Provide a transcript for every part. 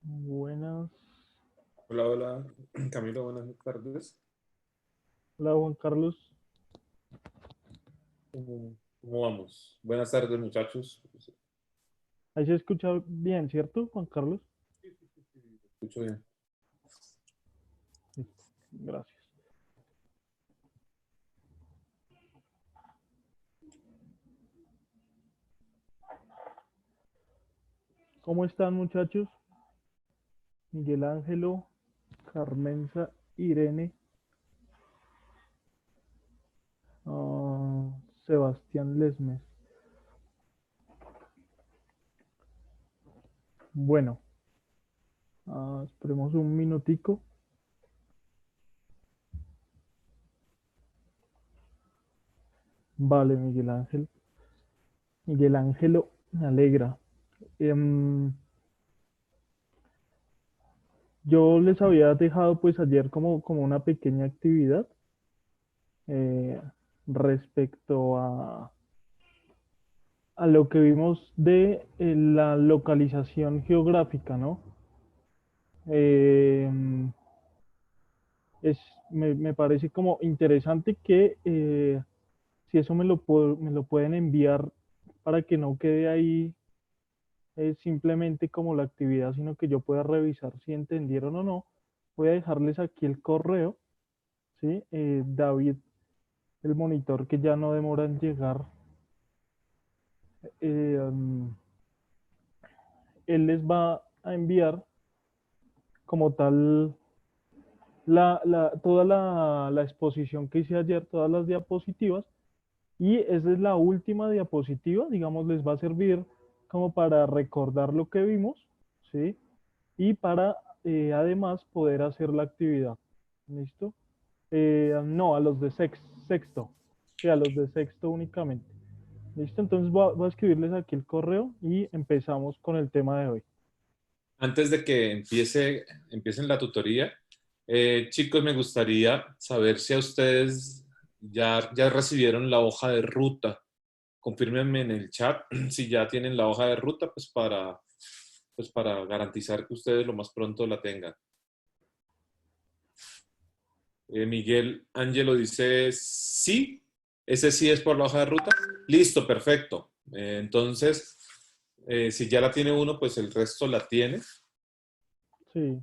Buenas. Hola, hola, Camilo, buenas tardes. Hola Juan Carlos. ¿Cómo vamos? Buenas tardes, muchachos. Ahí se escucha bien, ¿cierto, Juan Carlos? Escucho bien. Sí, gracias. ¿Cómo están, muchachos? Miguel Ángelo, Carmenza, Irene, ah, Sebastián Lesmes. Bueno, esperemos un minutico. Vale, Miguel Ángel. Miguel Ángelo, me alegra. Em, yo les había dejado pues ayer como una pequeña actividad eh, respecto a lo que vimos de la localización geográfica, ¿no? Eh, me parece como interesante que si eso me lo pueden enviar para que no quede ahí simplemente como la actividad, sino que yo pueda revisar si entendieron o no. Voy a dejarles aquí el correo, ¿sí? David, el monitor que ya no demora en llegar, él les va a enviar como tal toda la exposición que hice ayer, todas las diapositivas, y esa es la última diapositiva, digamos, les va a servir como para recordar lo que vimos, ¿sí? Y para además poder hacer la actividad. ¿Listo? No, a los de sexto, sí, a los de sexto únicamente. ¿Listo? Entonces voy a escribirles aquí el correo y empezamos con el tema de hoy. Antes de que empiecen la tutoría, chicos, me gustaría saber si a ustedes ya recibieron la hoja de ruta. Confírmenme en el chat si ya tienen la hoja de ruta, pues para garantizar que ustedes lo más pronto la tengan. Miguel Ángelo dice sí, ese sí es por la hoja de ruta. Listo, perfecto. Entonces, si ya la tiene uno, pues el resto la tiene. Sí.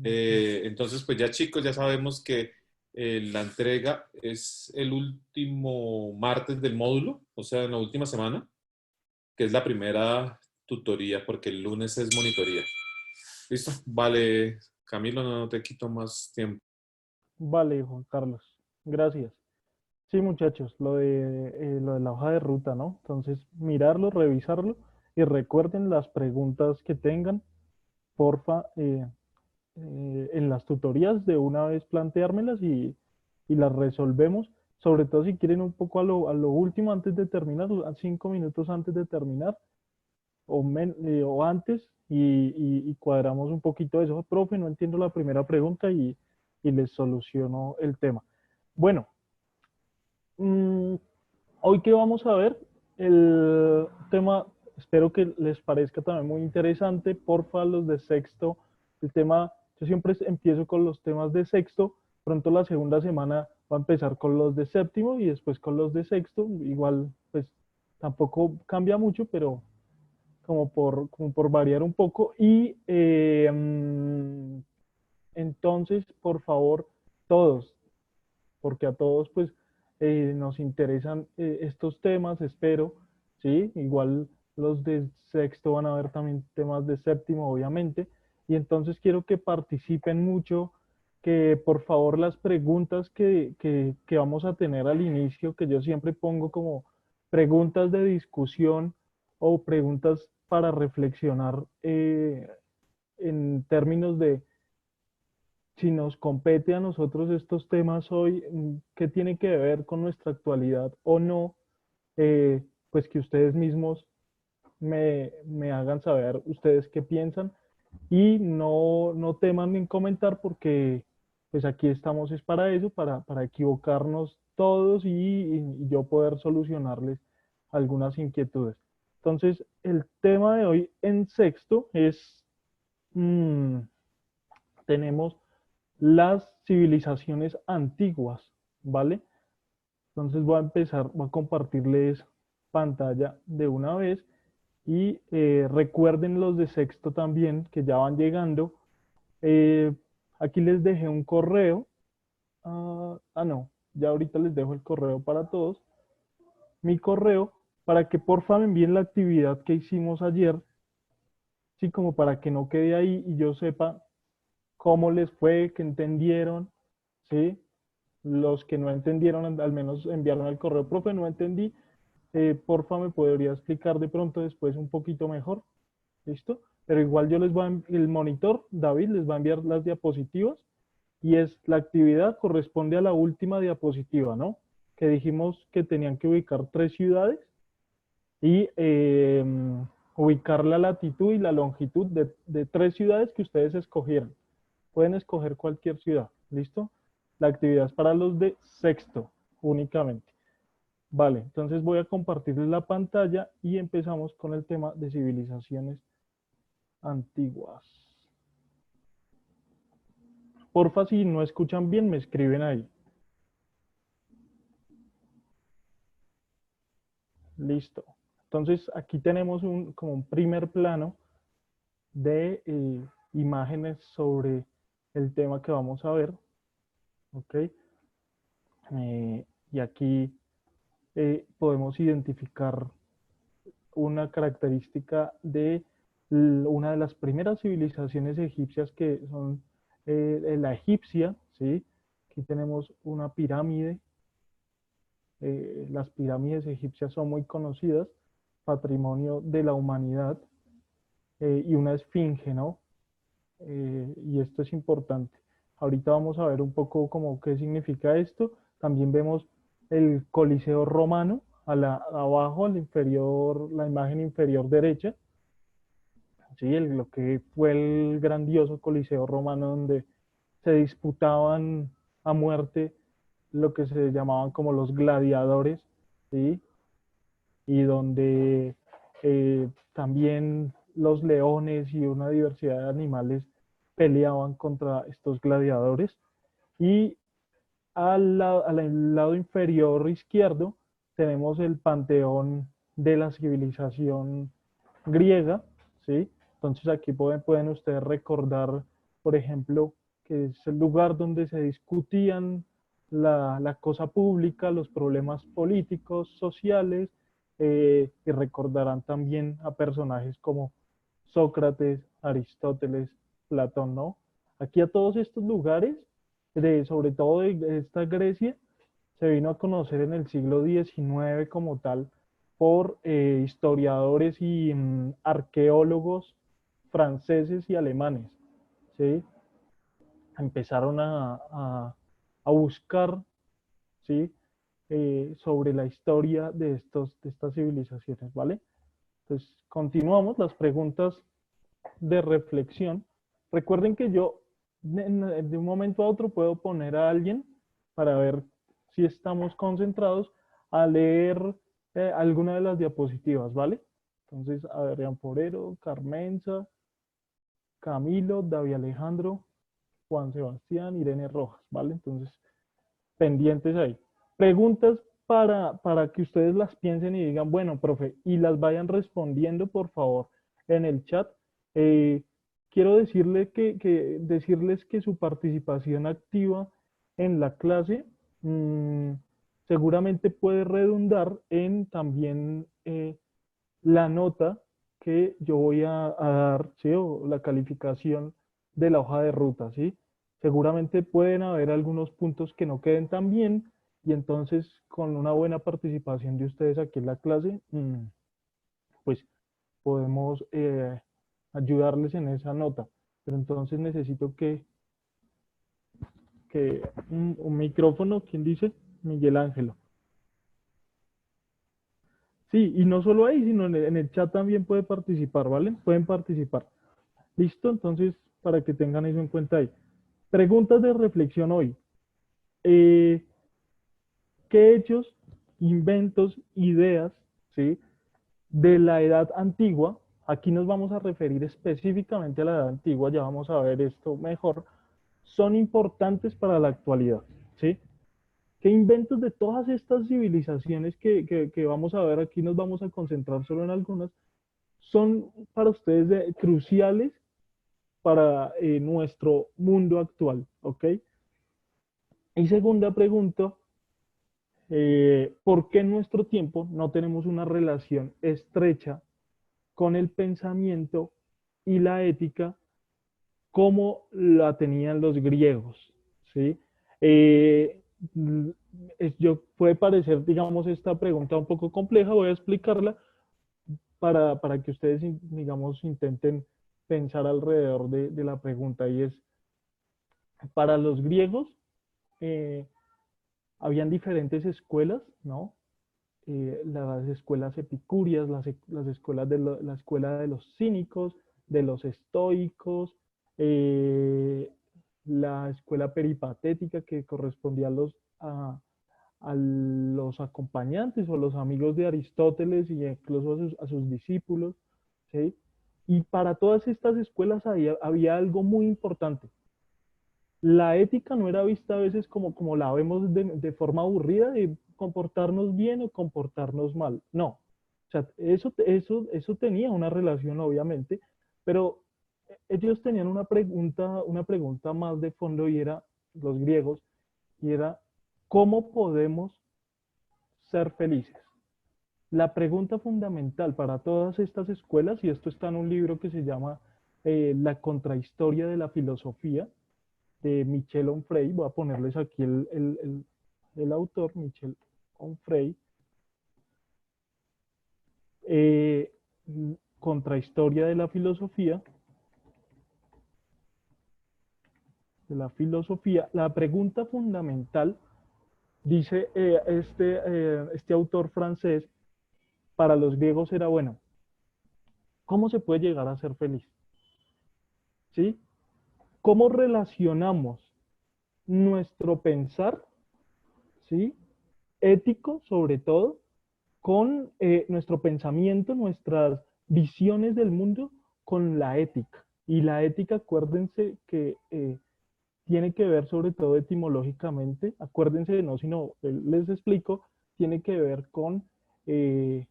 Entonces, pues ya chicos, ya sabemos que la entrega es el último martes del módulo, o sea, en la última semana, que es la primera tutoría, porque el lunes es monitoría. ¿Listo? Vale, Camilo, no te quito más tiempo. Vale, Juan Carlos. Gracias. Sí, muchachos, lo de la hoja de ruta, ¿no? Entonces, mirarlo, revisarlo y recuerden las preguntas que tengan, porfa, en las tutorías de una vez planteármelas y las resolvemos, sobre todo si quieren un poco a lo último antes de terminar, a 5 minutos antes de terminar o antes y cuadramos un poquito eso. Profe, no entiendo la primera pregunta y les soluciono el tema. Bueno, mm, hoy que vamos a ver el tema, espero que les parezca también muy interesante, porfa, los de sexto, el tema, yo siempre empiezo con los temas de sexto, pronto la segunda semana va a empezar con los de séptimo y después con los de sexto, igual pues tampoco cambia mucho, pero como por variar un poco y entonces, por favor, todos, porque a todos pues nos interesan estos temas, espero, ¿sí? Igual los de sexto van a ver también temas de séptimo, obviamente, y entonces quiero que participen mucho, que por favor las preguntas que vamos a tener al inicio, que yo siempre pongo como preguntas de discusión o preguntas para reflexionar en términos de si nos compete a nosotros estos temas hoy, qué tiene que ver con nuestra actualidad o no, pues que ustedes mismos me hagan saber ustedes qué piensan y no teman en comentar porque pues aquí estamos es para eso, para equivocarnos todos y yo poder solucionarles algunas inquietudes. Entonces, el tema de hoy en sexto es mm, tenemos las civilizaciones antiguas, ¿vale? Entonces voy a compartirles pantalla de una vez y recuerden los de sexto también que ya van llegando. Eh, Aquí les dejé un correo. No, ya ahorita les dejo el correo para todos. Mi correo para que porfa me envíen la actividad que hicimos ayer, sí, como para que no quede ahí y yo sepa cómo les fue, que entendieron, sí. Los que no entendieron, al menos enviaron el correo, profe, no entendí, porfa me podría explicar de pronto después un poquito mejor, ¿listo? Pero igual yo les voy a, el monitor, David, les va a enviar las diapositivas y es la actividad corresponde a la última diapositiva, ¿no? Que dijimos que tenían que ubicar 3 ciudades y ubicar la latitud y la longitud de 3 ciudades que ustedes escogieran. Pueden escoger cualquier ciudad, ¿listo? La actividad es para los de sexto únicamente. Vale, entonces voy a compartirles la pantalla y empezamos con el tema de civilizaciones antiguas. Porfa, si no escuchan bien, me escriben ahí. Listo. Entonces, aquí tenemos como un primer plano de imágenes sobre el tema que vamos a ver. ¿Ok? Y aquí podemos identificar una característica de una de las primeras civilizaciones egipcias que son la egipcia, ¿sí? Aquí tenemos una pirámide. Las pirámides egipcias son muy conocidas, patrimonio de la humanidad, y una esfinge, ¿no? Y esto es importante. Ahorita vamos a ver un poco como qué significa esto. También vemos el Coliseo romano abajo, al inferior, la imagen inferior derecha. Sí, lo que fue el grandioso Coliseo romano donde se disputaban a muerte lo que se llamaban como los gladiadores, ¿sí? Y donde también los leones y una diversidad de animales peleaban contra estos gladiadores. Y al lado inferior izquierdo tenemos el panteón de la civilización griega, ¿sí? Entonces aquí pueden ustedes recordar, por ejemplo, que es el lugar donde se discutían la cosa pública, los problemas políticos, sociales, y recordarán también a personajes como Sócrates, Aristóteles, Platón, ¿no? Aquí a todos estos lugares, sobre todo de esta Grecia, se vino a conocer en el siglo XIX como tal por historiadores y arqueólogos franceses y alemanes, ¿sí? Empezaron a buscar, ¿sí? Sobre la historia de estas civilizaciones, ¿vale? Entonces, continuamos las preguntas de reflexión. Recuerden que yo de un momento a otro puedo poner a alguien para ver si estamos concentrados a leer alguna de las diapositivas, ¿vale? Entonces, Adrián Porero, Carmenza, Camilo, David Alejandro, Juan Sebastián, Irene Rojas, ¿vale? Entonces, pendientes ahí. Preguntas para que ustedes las piensen y digan, bueno, profe, y las vayan respondiendo, por favor, en el chat. Eh, Quiero decirles que su participación activa en la clase mmm, seguramente puede redundar en también la nota que yo voy a dar, ¿sí? O la calificación de la hoja de ruta, ¿sí? Seguramente pueden haber algunos puntos que no queden tan bien y entonces con una buena participación de ustedes aquí en la clase, pues podemos ayudarles en esa nota. Pero entonces necesito que un micrófono, ¿quién dice? Miguel Ángelo. Sí, y no solo ahí, sino en el chat también puede participar, ¿vale? Pueden participar. ¿Listo? Entonces, para que tengan eso en cuenta ahí. Preguntas de reflexión hoy. Eh, ¿Qué hechos, inventos, ideas, ¿sí? De la edad antigua, aquí nos vamos a referir específicamente a la Edad Antigua, ya vamos a ver esto mejor, son importantes para la actualidad, ¿sí? ¿Qué inventos de todas estas civilizaciones que vamos a ver aquí, nos vamos a concentrar solo en algunas, son para ustedes cruciales para nuestro mundo actual? ¿Ok? Y segunda pregunta, ¿por qué en nuestro tiempo no tenemos una relación estrecha con el pensamiento y la ética como la tenían los griegos? ¿Sí? Eh, puede parecer, digamos, esta pregunta un poco compleja, voy a explicarla para que ustedes, digamos, intenten pensar alrededor de la pregunta. Y es, para los griegos, eh, habían diferentes escuelas, ¿no? Las escuelas epicúreas, las escuelas la escuela de los cínicos, de los estoicos, eh, la escuela peripatética que correspondía a los acompañantes o los amigos de Aristóteles y incluso a sus discípulos, ¿sí? Y para todas estas escuelas había algo muy importante. La ética no era vista a veces como la vemos de forma aburrida, de comportarnos bien o comportarnos mal. No. O sea, eso tenía una relación, obviamente, pero ellos tenían una pregunta más de fondo y era, los griegos, y era, ¿cómo podemos ser felices? La pregunta fundamental para todas estas escuelas, y esto está en un libro que se llama La contrahistoria de la filosofía, de Michel Onfray. Voy a ponerles aquí el autor, Michel Onfray. Eh, Contrahistoria de la filosofía. La pregunta fundamental, dice este autor francés, para los griegos era, bueno, ¿cómo se puede llegar a ser feliz? ¿Sí? ¿Cómo relacionamos nuestro pensar, ¿sí? Ético sobre todo, con nuestro pensamiento, nuestras visiones del mundo, con la ética? Y la ética, acuérdense que tiene que ver sobre todo etimológicamente, acuérdense de no, sino les explico, tiene que ver con eh,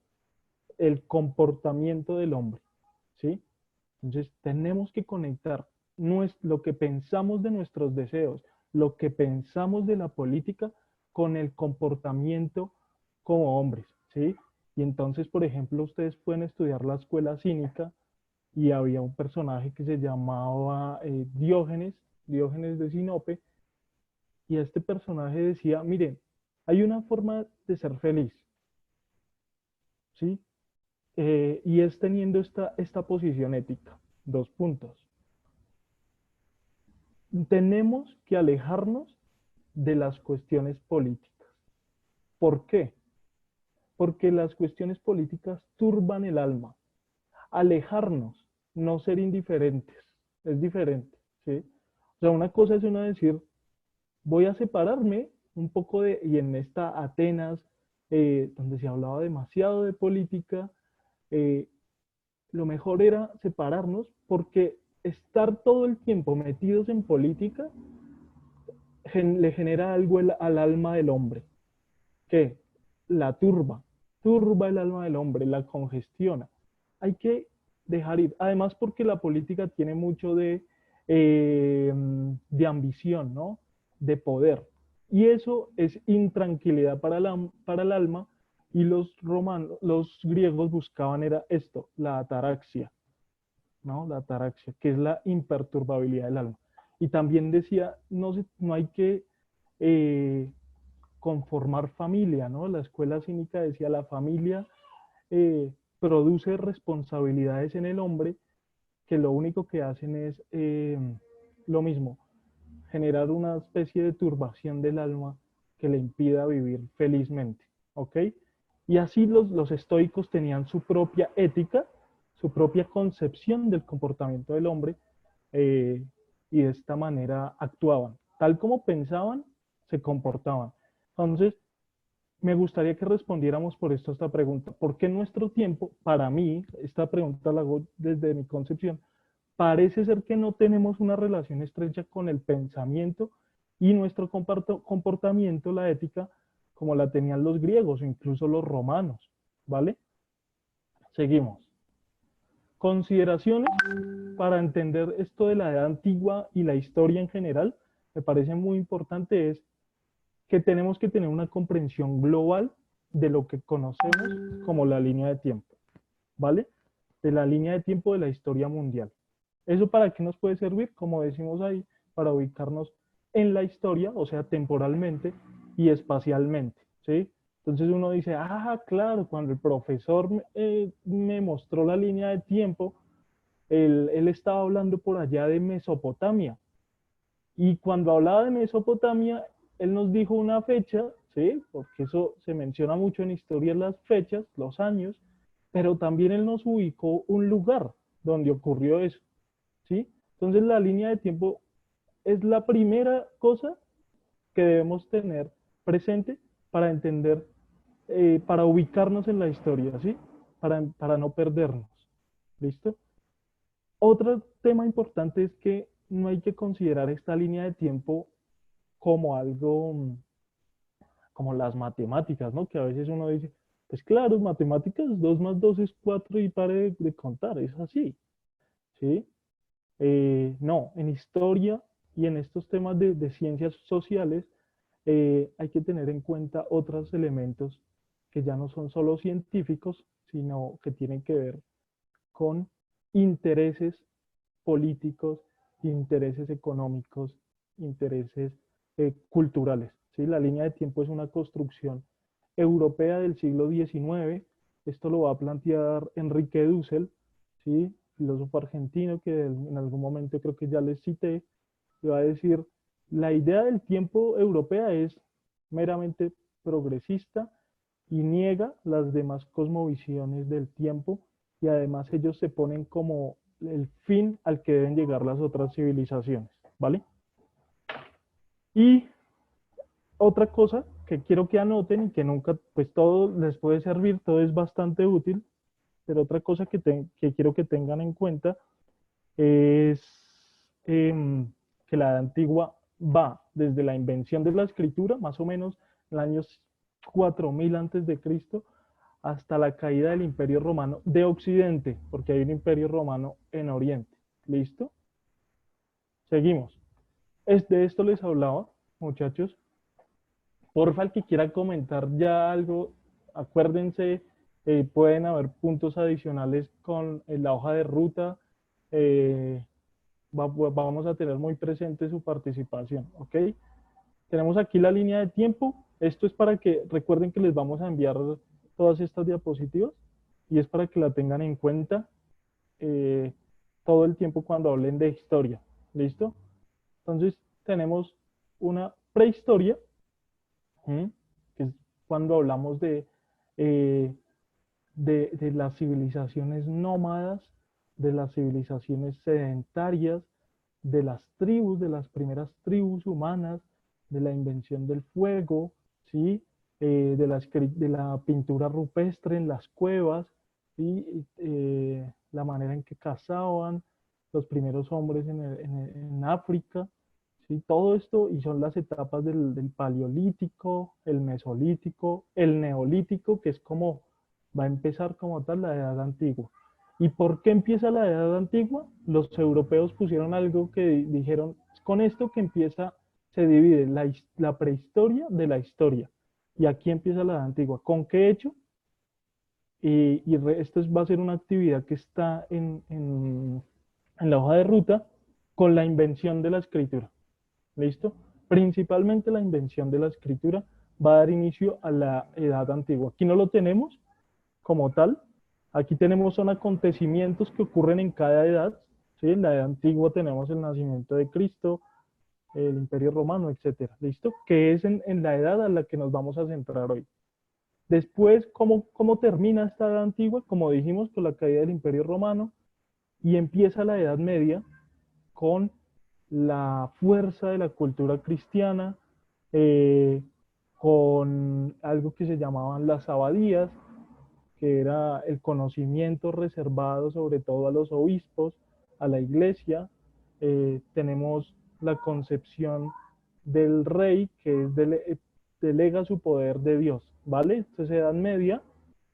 el comportamiento del hombre, ¿sí? Entonces tenemos que conectar lo que pensamos de nuestros deseos, lo que pensamos de la política con el comportamiento como hombres, ¿sí? Y entonces, por ejemplo, ustedes pueden estudiar la escuela cínica y había un personaje que se llamaba Diógenes de Sinope, y este personaje decía, miren, hay una forma de ser feliz, ¿sí? Y es teniendo esta posición ética. Dos puntos. Tenemos que alejarnos de las cuestiones políticas. ¿Por qué? Porque las cuestiones políticas turban el alma. Alejarnos, no ser indiferentes, es diferente, ¿sí? O sea, una cosa es uno decir, voy a separarme un poco y en esta Atenas, donde se hablaba demasiado de política, eh, lo mejor era separarnos porque estar todo el tiempo metidos en política le genera algo al alma del hombre, que la turba el alma del hombre, la congestiona. Hay que dejar ir. Además, porque la política tiene mucho de ambición, ¿no? De poder. Y eso es intranquilidad para el alma. Y los griegos buscaban era esto, la ataraxia, ¿no? La ataraxia, que es la imperturbabilidad del alma. Y también decía, no hay que eh, conformar familia, ¿no? La escuela cínica decía, la familia produce responsabilidades en el hombre que lo único que hacen es lo mismo, generar una especie de turbación del alma que le impida vivir felizmente, ¿ok? Y así los estoicos tenían su propia ética, su propia concepción del comportamiento del hombre, eh, y de esta manera actuaban. Tal como pensaban, se comportaban. Entonces, me gustaría que respondiéramos por esto a esta pregunta. ¿Por qué en nuestro tiempo, para mí, esta pregunta la hago desde mi concepción, parece ser que no tenemos una relación estrecha con el pensamiento y nuestro comportamiento, la ética, como la tenían los griegos o incluso los romanos, ¿vale? Seguimos. Consideraciones para entender esto de la edad antigua y la historia en general, me parece muy importante es que tenemos que tener una comprensión global de lo que conocemos como la línea de tiempo, ¿vale? De la línea de tiempo de la historia mundial. ¿Eso para qué nos puede servir? Como decimos ahí, para ubicarnos en la historia, o sea, temporalmente y espacialmente, ¿sí? Entonces uno dice, ah, claro, cuando el profesor me mostró la línea de tiempo, él estaba hablando por allá de Mesopotamia. Y cuando hablaba de Mesopotamia, él nos dijo una fecha, ¿sí? Porque eso se menciona mucho en historia, las fechas, los años, pero también él nos ubicó un lugar donde ocurrió eso, ¿sí? Entonces la línea de tiempo es la primera cosa que debemos tener presente para entender, para ubicarnos en la historia, ¿sí? Para no perdernos, ¿listo? Otro tema importante es que no hay que considerar esta línea de tiempo como algo, como las matemáticas, ¿no? Que a veces uno dice, pues claro, matemáticas, 2 más 2 es 4 y pare de contar, es así, ¿sí? No, en historia y en estos temas de ciencias sociales hay que tener en cuenta otros elementos que ya no son solo científicos, sino que tienen que ver con intereses políticos, intereses económicos, intereses culturales. ¿Sí? La línea de tiempo es una construcción europea del siglo XIX. Esto lo va a plantear Enrique Dussel, ¿sí? Filósofo argentino que en algún momento creo que ya les cité, y va a decir, la idea del tiempo europea es meramente progresista y niega las demás cosmovisiones del tiempo y además ellos se ponen como el fin al que deben llegar las otras civilizaciones, ¿vale? Y otra cosa que quiero que anoten y que nunca, pues todo les puede servir, todo es bastante útil, pero otra cosa que quiero que tengan en cuenta es que la edad antigua va desde la invención de la escritura, más o menos en los años 4000 antes de Cristo, hasta la caída del Imperio Romano de Occidente, porque hay un Imperio Romano en Oriente. ¿Listo? Seguimos. De esto les hablaba, muchachos. Porfa, el que quiera comentar ya algo, acuérdense, pueden haber puntos adicionales con la hoja de ruta. eh, Vamos a tener muy presente su participación, ¿ok? Tenemos aquí la línea de tiempo. Esto es para que recuerden que les vamos a enviar todas estas diapositivas y es para que la tengan en cuenta eh, todo el tiempo cuando hablen de historia. ¿Listo? Entonces tenemos una prehistoria, ¿sí? Que es cuando hablamos eh, de las civilizaciones nómadas, de las civilizaciones sedentarias, de las tribus, de las primeras tribus humanas, de la invención del fuego, ¿sí? De la pintura rupestre en las cuevas, ¿sí? La manera en que cazaban los primeros hombres en África, ¿sí? Todo esto, y son las etapas del paleolítico, el mesolítico, el neolítico, que es como va a empezar como tal la edad antigua. ¿Y por qué empieza la edad antigua? Los europeos pusieron algo que dijeron, con esto que empieza, se divide la prehistoria de la historia. Y aquí empieza la edad antigua. ¿Con qué hecho? Esto va a ser una actividad que está en la hoja de ruta con la invención de la escritura. ¿Listo? Principalmente la invención de la escritura va a dar inicio a la edad antigua. Aquí no lo tenemos como tal. Aquí tenemos son acontecimientos que ocurren en cada edad. ¿Sí? En la edad antigua tenemos el nacimiento de Cristo, el Imperio Romano, etcétera. ¿Listo? Que es en la edad a la que nos vamos a centrar hoy. Después, ¿cómo termina esta edad antigua? Como dijimos, con la caída del Imperio Romano y empieza la Edad Media con la fuerza de la cultura cristiana, eh, con algo que se llamaban las abadías, que era el conocimiento reservado sobre todo a los obispos, a la iglesia. Tenemos la concepción del rey, que es delega su poder de Dios, ¿vale? Entonces, Edad Media,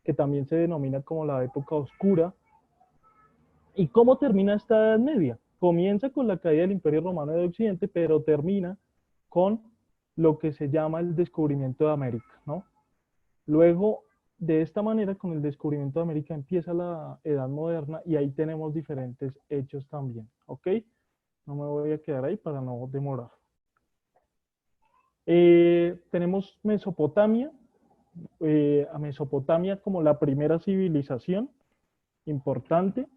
que también se denomina como la época oscura. ¿Y cómo termina esta Edad Media? Comienza con la caída del Imperio Romano de Occidente, pero termina con lo que se llama el descubrimiento de América, ¿no? Luego, de esta manera, con el descubrimiento de América empieza la Edad Moderna y ahí tenemos diferentes hechos también, ¿ok? No me voy a quedar ahí para no demorar. Tenemos Mesopotamia, a Mesopotamia como la primera civilización importante,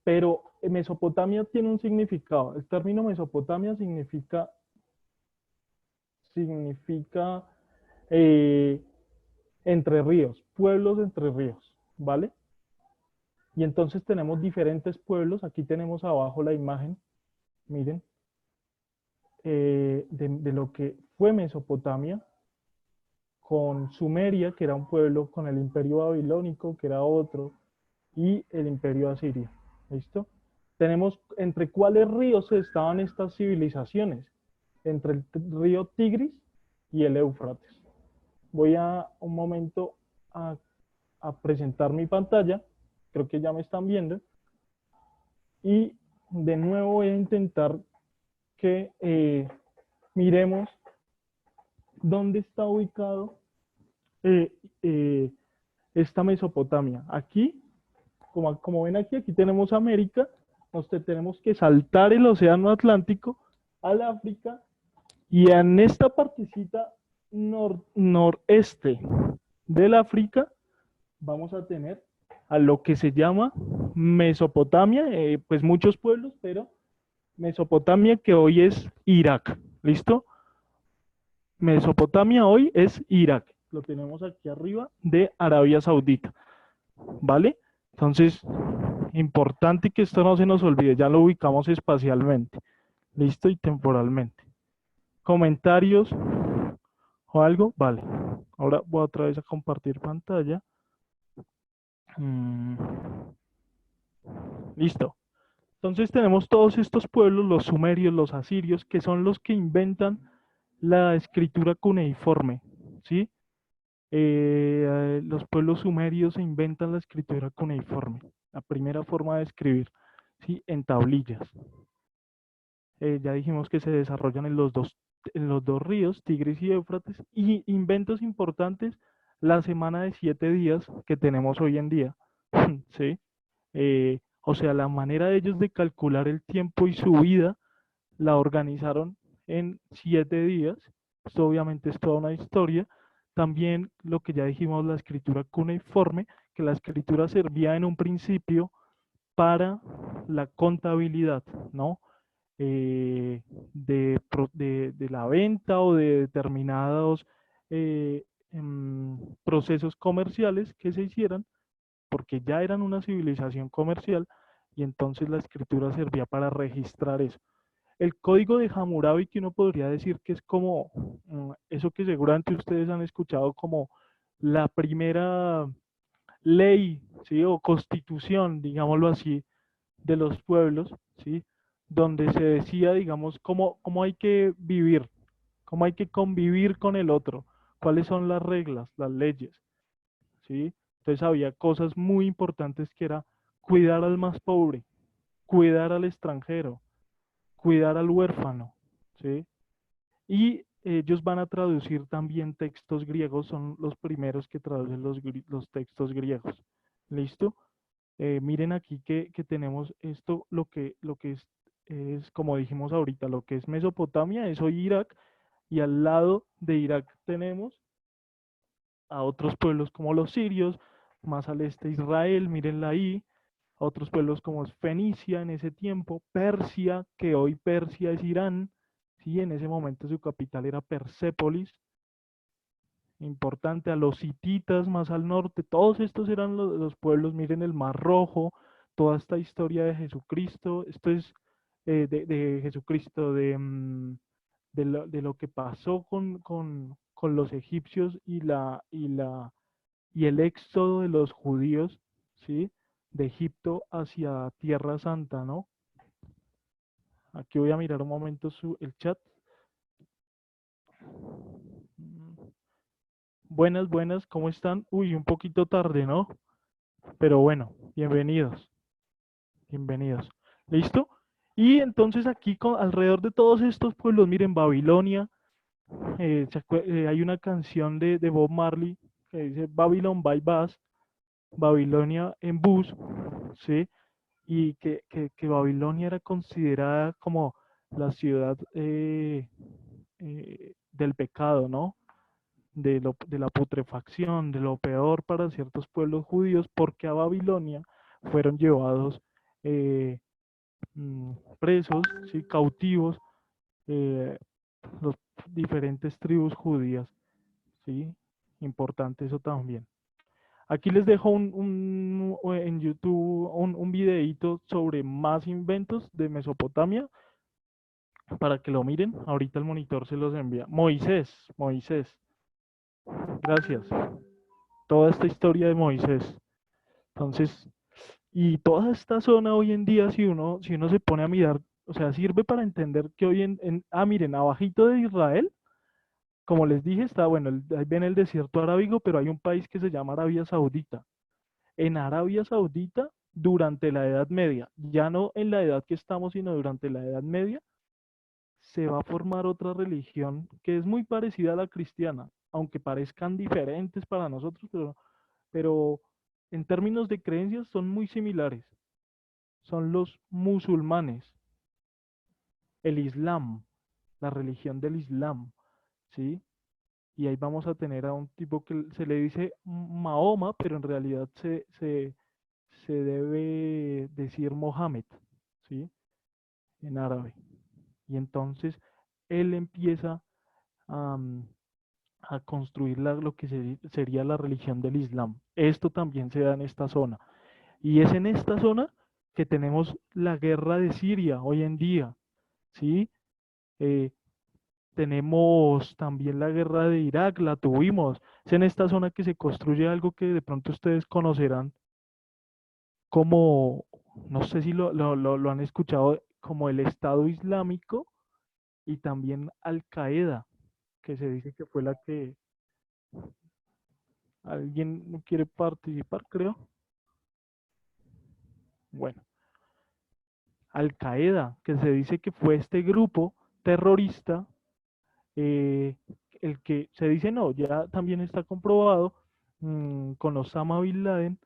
pero Mesopotamia tiene un significado. El término Mesopotamia significa eh, entre ríos, pueblos entre ríos, ¿vale? Y entonces tenemos diferentes pueblos. Aquí tenemos abajo la imagen, miren, de lo que fue Mesopotamia, con Sumeria, que era un pueblo, con el imperio babilónico, que era otro, y el imperio asirio. ¿Listo? Tenemos entre cuáles ríos estaban estas civilizaciones. Entre el río Tigris y el Éufrates. Voy a un momento a presentar mi pantalla. Creo que ya me están viendo. Y de nuevo voy a intentar que miremos dónde está ubicado eh, eh, esta Mesopotamia. Aquí, como ven aquí, aquí tenemos América. Tenemos que saltar el océano Atlántico al África y en esta partecita noreste del África vamos a tener a lo que se llama Mesopotamia, pues muchos pueblos, pero Mesopotamia que hoy es Irak. ¿Listo? Mesopotamia hoy es Irak. Lo tenemos aquí arriba de Arabia Saudita. ¿Vale? Entonces, importante que esto no se nos olvide. Ya lo ubicamos espacialmente. ¿Listo? Y temporalmente. ¿Comentarios o algo? Vale. Ahora voy otra vez a compartir pantalla. Listo. Entonces tenemos todos estos pueblos, los sumerios, los asirios, que son los que inventan la escritura cuneiforme, ¿sí? Los pueblos sumerios se inventan la escritura cuneiforme, la primera forma de escribir, ¿sí? En tablillas. Ya dijimos que se desarrollan en los dos ríos, Tigris y Éufrates, y inventos importantes, la semana de 7 días que tenemos hoy en día, ¿sí? O sea, la manera de ellos de calcular el tiempo y su vida la organizaron en 7 días. Esto obviamente es toda una historia. También lo que ya dijimos, la escritura cuneiforme, que la escritura servía en un principio para la contabilidad, ¿no? Eh, de la venta o de determinados eh, procesos comerciales que se hicieran, porque ya eran una civilización comercial y entonces la escritura servía para registrar eso. El código de Hammurabi, que uno podría decir que es como eso que seguramente ustedes han escuchado como la primera ley, ¿sí? O constitución, digámoslo así, de los pueblos, ¿sí? Donde se decía, digamos, cómo hay que vivir, cómo hay que convivir con el otro, cuáles son las reglas, las leyes, ¿sí? Entonces había cosas muy importantes que era cuidar al más pobre, cuidar al extranjero, cuidar al huérfano, ¿sí? Y ellos van a traducir también textos griegos, son los primeros que traducen los textos griegos. ¿Listo? Miren aquí que tenemos esto, lo que es, como dijimos ahorita, lo que es Mesopotamia, es hoy Irak, y al lado de Irak tenemos a otros pueblos como los sirios, más al este Israel, mírenla ahí, a otros pueblos como Fenicia en ese tiempo, Persia, que hoy Persia es Irán, ¿sí? En ese momento su capital era Persépolis, importante, a los hititas más al norte, todos estos eran los pueblos, miren el Mar Rojo, toda esta historia de Jesucristo, esto es de Jesucristo, de lo que pasó con los egipcios y el éxodo de los judíos, ¿sí? De Egipto hacia Tierra Santa, ¿no? Aquí voy a mirar un momento el chat. Buenas, buenas, ¿cómo están? Uy, un poquito tarde, ¿no? Pero bueno, bienvenidos, bienvenidos. ¿Listo? Y entonces aquí alrededor de todos estos pueblos, miren, Babilonia, hay una canción de Bob Marley que dice Babylon by Bus, Babilonia en bus, ¿sí? Y que Babilonia era considerada como la ciudad del pecado, ¿no? De la putrefacción, de lo peor para ciertos pueblos judíos, porque a Babilonia fueron llevados eh, mm, presos, ¿sí? Cautivos, eh, los diferentes tribus judías, ¿sí? Importante eso también. Aquí les dejo en YouTube un videíto sobre más inventos de Mesopotamia para que lo miren. Ahorita el monitor se los envía. Moisés, gracias. Toda esta historia de Moisés. Entonces, y toda esta zona hoy en día, si uno se pone a mirar, o sea, sirve para entender que hoy miren, abajito de Israel, como les dije, está, bueno, ahí ven el desierto arábigo, pero hay un país que se llama Arabia Saudita. En Arabia Saudita, durante la Edad Media, ya no en la edad que estamos, sino durante la Edad Media, se va a formar otra religión que es muy parecida a la cristiana, aunque parezcan diferentes para nosotros, pero en términos de creencias son muy similares. Son los musulmanes, el Islam, la religión del Islam, ¿sí? Y ahí vamos a tener a un tipo que se le dice Mahoma, pero en realidad se debe decir Mohammed, ¿sí? En árabe. Y entonces él empieza a, a construir lo que sería la religión del Islam. Esto también se da en esta zona. Y es en esta zona que tenemos la guerra de Siria hoy en día, ¿sí? Eh, tenemos también la guerra de Irak, la tuvimos. Es en esta zona que se construye algo que de pronto ustedes conocerán como, no sé si lo han escuchado, como el Estado Islámico y también Al Qaeda, que se dice que fue la que alguien no quiere participar, creo. Bueno, Al Qaeda, que se dice que fue este grupo terrorista, eh, el que se dice no, ya también está comprobado con Osama Bin Laden,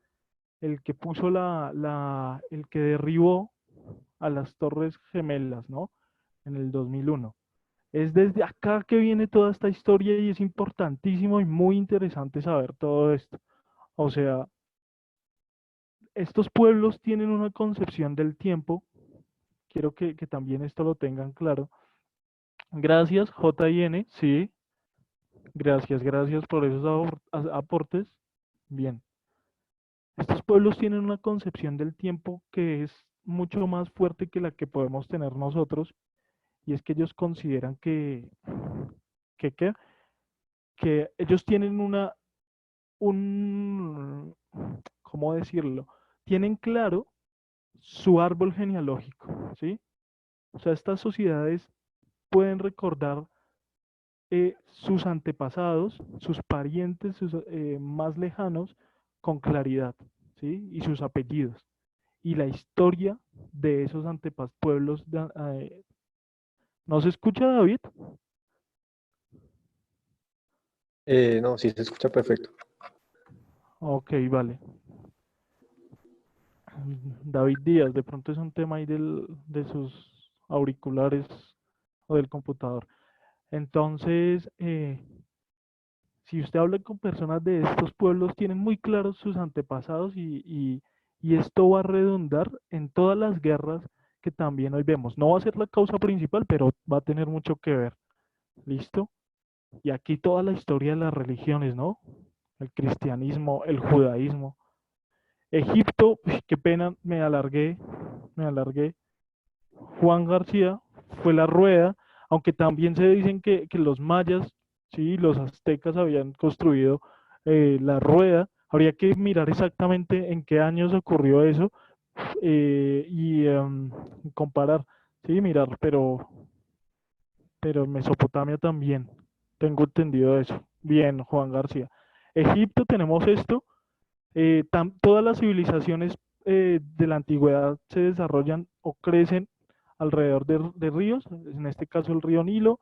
el que puso el que derribó a las Torres Gemelas, ¿no? En el 2001. Es desde acá que viene toda esta historia y es importantísimo y muy interesante saber todo esto. O sea, estos pueblos tienen una concepción del tiempo, quiero que también esto lo tengan claro. Gracias, JN, sí, gracias por esos aportes. Bien, estos pueblos tienen una concepción del tiempo que es mucho más fuerte que la que podemos tener nosotros, y es que ellos consideran que, ¿qué? Que ellos tienen un, ¿cómo decirlo? Tienen claro su árbol genealógico, ¿sí? O sea, estas sociedades pueden recordar sus antepasados, sus parientes más lejanos con claridad, ¿sí? Y sus apellidos. Y la historia de esos pueblos. ¿No se escucha, David? No, sí se escucha perfecto. Ok, vale. David Díaz, de pronto es un tema ahí de sus auriculares o del computador. Entonces, si usted habla con personas de estos pueblos, tienen muy claros sus antepasados y esto va a redundar en todas las guerras que también hoy vemos. No va a ser la causa principal, pero va a tener mucho que ver. ¿Listo? Y aquí toda la historia de las religiones, ¿no? El cristianismo, el judaísmo. Egipto, qué pena, me alargué. Juan García fue la rueda. aunque también se dicen que los mayas, sí, los aztecas habían construido la rueda. Habría que mirar exactamente en qué años ocurrió eso y comparar, sí, mirar, pero en Mesopotamia también, tengo entendido eso. Bien, Juan García. Egipto tenemos esto, todas las civilizaciones de la antigüedad se desarrollan o crecen alrededor de ríos, en este caso el río Nilo,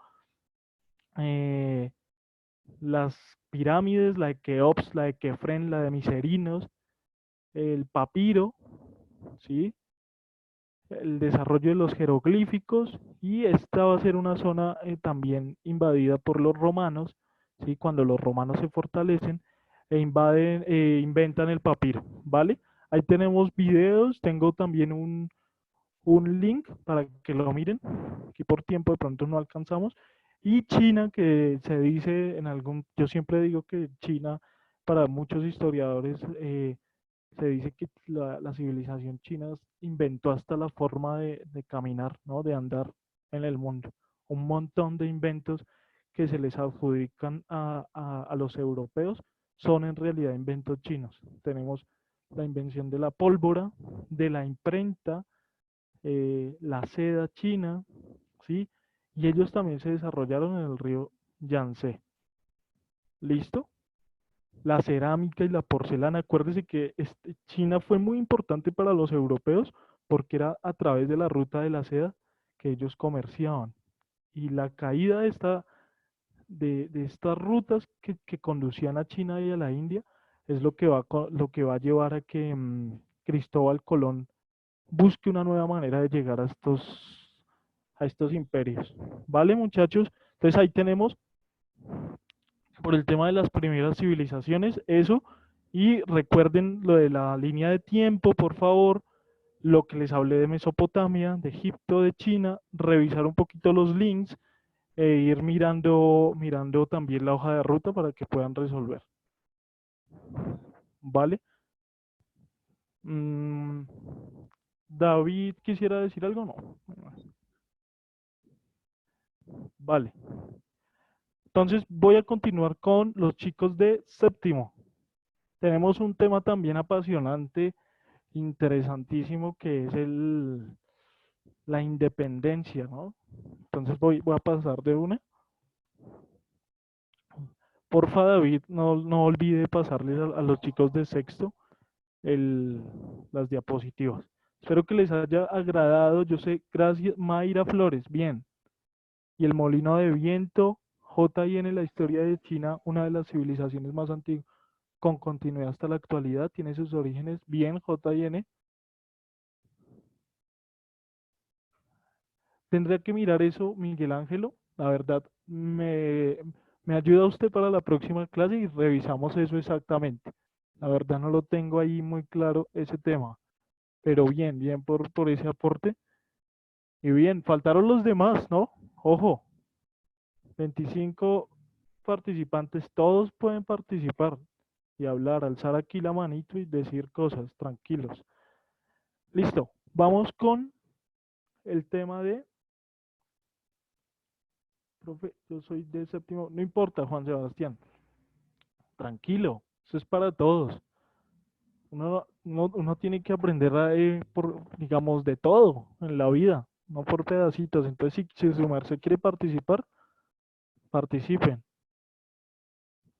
eh, las pirámides, la de Keops, la de Kefren, la de Miserinos, el papiro, ¿sí? El desarrollo de los jeroglíficos, y esta va a ser una zona también invadida por los romanos, ¿sí? Cuando los romanos se fortalecen e invaden, inventan el papiro, ¿vale? Ahí tenemos videos, tengo también un link para que lo miren, aquí por tiempo de pronto no alcanzamos, y China, que se dice en algún, yo siempre digo que China, para muchos historiadores, se dice que la civilización china inventó hasta la forma de caminar, ¿no? De andar en el mundo. Un montón de inventos que se les adjudican a los europeos son en realidad inventos chinos. Tenemos la invención de la pólvora, de la imprenta, la seda china, ¿sí? Y ellos también se desarrollaron en el río Yangtze. ¿Listo? La cerámica y la porcelana. Acuérdese que China fue muy importante para los europeos porque era a través de la ruta de la seda que ellos comerciaban. Y la caída de estas rutas que conducían a China y a la India es lo que va a llevar a que Cristóbal Colón busque una nueva manera de llegar a estos imperios. ¿Vale, muchachos? Entonces ahí tenemos por el tema de las primeras civilizaciones, eso. Y recuerden lo de la línea de tiempo, por favor, lo que les hablé de Mesopotamia, de Egipto, de China, revisar un poquito los links e ir mirando también la hoja de ruta para que puedan resolver. ¿Vale? Mm, David, ¿quisiera decir algo? No. Vale. Entonces voy a continuar con los chicos de séptimo. Tenemos un tema también apasionante, interesantísimo, que es la independencia, ¿no? Entonces voy a pasar de una. Porfa, David, no olvide pasarles a los chicos de sexto el, las diapositivas. Espero que les haya agradado. Yo sé, gracias, Mayra Flores, bien. Y el molino de viento, JN, la historia de China, una de las civilizaciones más antiguas, con continuidad hasta la actualidad, tiene sus orígenes, bien, JN. Tendría que mirar eso, Miguel Ángelo. La verdad, me ayuda usted para la próxima clase y revisamos eso exactamente. La verdad no lo tengo ahí muy claro ese tema, pero bien, bien por ese aporte. Y bien, faltaron los demás, ¿no? Ojo, 25 participantes, todos pueden participar y hablar, alzar aquí la manito y decir cosas, tranquilos. Listo, vamos con el tema de, profe, yo soy de séptimo, no importa, Juan Sebastián, tranquilo, eso es para todos. Uno tiene que aprender digamos, de todo en la vida, no por pedacitos. Entonces, si su merced quiere participar, participen.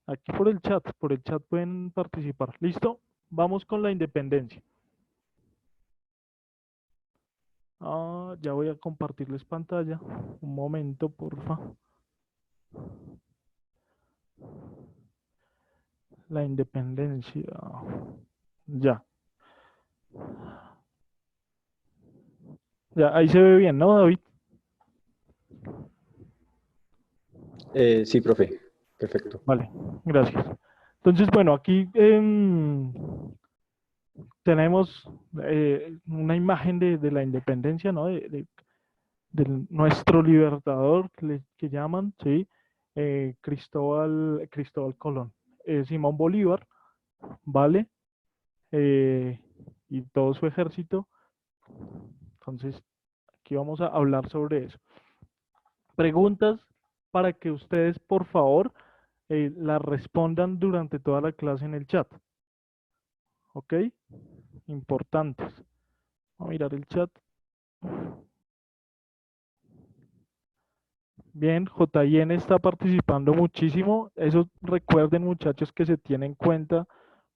Aquí por el chat pueden participar. ¿Listo? Vamos con la independencia. Ya voy a compartirles pantalla. Un momento, porfa. La independencia. Ya. Ya, ahí se ve bien, ¿no, David? Sí, profe. Perfecto. Vale, gracias. Entonces, bueno, aquí tenemos una imagen de la independencia, ¿no? De nuestro libertador, que llaman, ¿sí? Cristóbal Colón. Simón Bolívar, ¿vale? Eh, y todo su ejército. Entonces, aquí vamos a hablar sobre eso. Preguntas para que ustedes, por favor, las respondan durante toda la clase en el chat. ¿Ok? Importantes. Vamos a mirar el chat. Bien, JN está participando muchísimo. Eso recuerden, muchachos, que se tiene en cuenta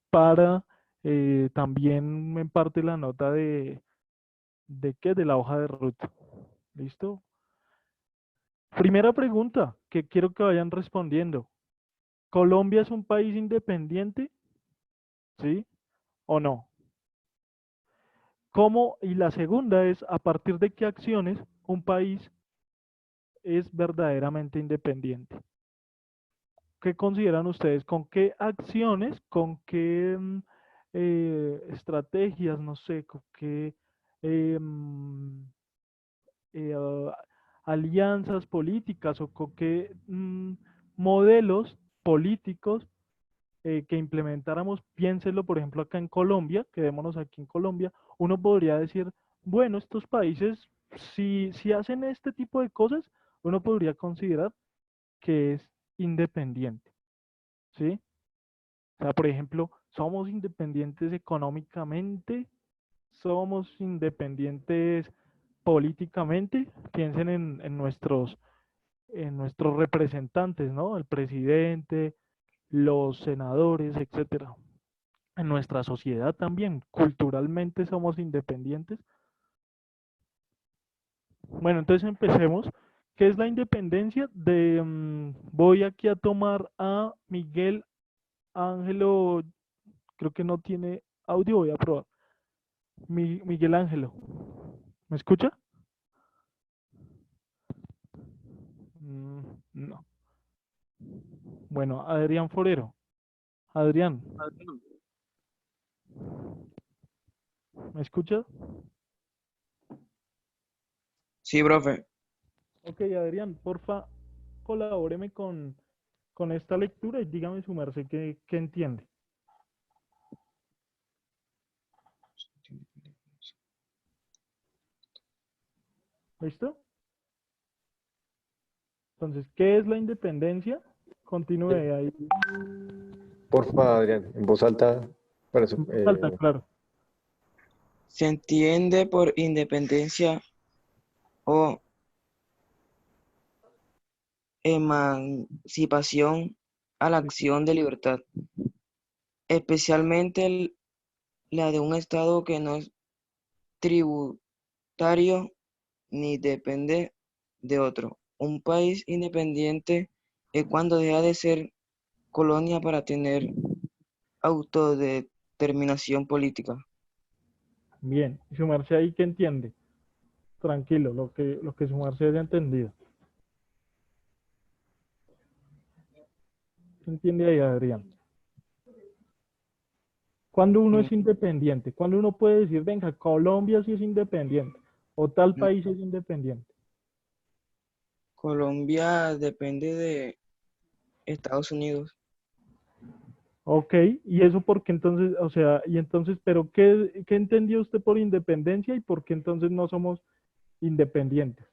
para también en parte la nota ¿de qué? De la hoja de ruta. ¿Listo? Primera pregunta que quiero que vayan respondiendo. ¿Colombia es un país independiente? ¿Sí o no? ¿Cómo? Y la segunda es, ¿a partir de qué acciones un país es verdaderamente independiente? ¿Qué consideran ustedes? ¿Con qué acciones, con qué estrategias, no sé, con qué eh, mm, ah, alianzas políticas o con qué modelos políticos que implementáramos, piénselo, por ejemplo, acá en Colombia, quedémonos aquí en Colombia, uno podría decir, bueno, estos países, si hacen este tipo de cosas, uno podría considerar que es independiente, ¿sí? O sea, por ejemplo, somos independientes económicamente, somos independientes políticamente, piensen en nuestros representantes, ¿no? El presidente, los senadores, etcétera. En nuestra sociedad también, culturalmente somos independientes. Bueno, entonces empecemos. ¿Qué es la independencia? Voy aquí a tomar a Miguel Ángelo, creo que no tiene audio, voy a probar. Miguel Ángelo, ¿me escucha? No. Bueno, Adrián Forero. Adrián, ¿me escucha? Sí, profe. Ok, Adrián, porfa, colabóreme con esta lectura y dígame su merced qué entiende. ¿Listo? Entonces, ¿qué es la independencia? Continúe ahí. Porfa, Adrián, en voz alta, para su, Falta, claro. Se entiende por independencia o emancipación a la acción de libertad, especialmente la de un Estado que no es tributario ni depende de otro. Un país independiente es cuando deja de ser colonia para tener autodeterminación política. Bien. ¿Y su merced ahí qué entiende? Tranquilo, lo que su merced haya entendido. ¿Qué entiende ahí, Adrián? Cuando uno Mm, es independiente, cuando uno puede decir, venga, Colombia sí es independiente, o tal mm, país es independiente. Colombia depende de Estados Unidos. Ok, y eso porque entonces, o sea, y entonces, pero ¿qué entendió usted por independencia y por qué entonces no somos independientes?